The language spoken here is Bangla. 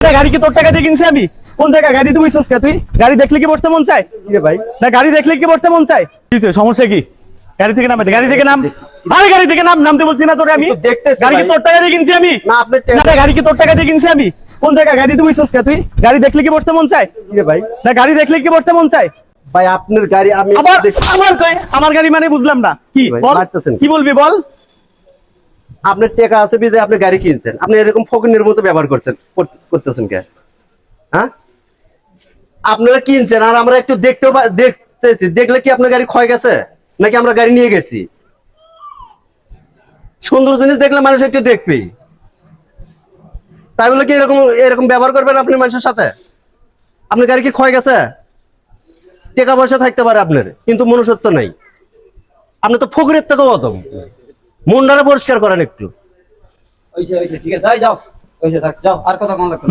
গাড়ি কি তোর টাকা দিয়ে কিনছি আমি? কোন জায়গা গাড়ি তুই বুঝছিস? তুই গাড়ি দেখলে কি বসতে মন চায় ভাই? না গাড়ি দেখলে কি বসতে মন চায়? সমস্যা কি? গাড়ি থেকে নাম, গাড়ি থেকে নাম। আরে গাড়ি থেকে নাম, নামতে বলছি না তোরে আমি? গাড়ি কি তোর টাকা দিয়ে কিনছি আমি? না আপনার গাড়ি কি তোর টাকা দিয়ে কিনছি আমি? কোন জায়গা গাড়ি তুই বুঝছিস? তুই গাড়ি দেখলে কি বসতে মন চায় ভাই? না গাড়ি দেখলে কি বসতে মন চায় ভাই? আপনার গাড়ি আমি আমার গাড়ি মানে বুঝলাম না কি বল, কি বলবি বল? আপনার টাকা আছে বিজে আপনি গাড়ি কিনছেন, আপনি এরকম ফকিনের মতো ব্যবহার করতেছেন কে? হ্যাঁ, আপনারা কিনছেন আর আমরা একটু দেখতেছি, দেখলে কি আপনার গাড়ি ক্ষয় গেছে নাকি আমরা গাড়ি নিয়ে গেছি? সুন্দর জিনিস দেখলে মানুষ একটু দেখবেই, তাই বলে কি এরকম এরকম ব্যবহার করবেন আপনি মানুষের সাথে? আপনার গাড়ি কি ক্ষয় গেছে? টাকা পয়সা থাকতে পারে আপনার, কিন্তু মনুষ্যত্ব নাই। আপনি তো ফকিরের থেকেও অদম। মনটারে পরিষ্কার করেন একটু। ঠিক আছে, যাও, যাও, আর কথা কম লাগবে।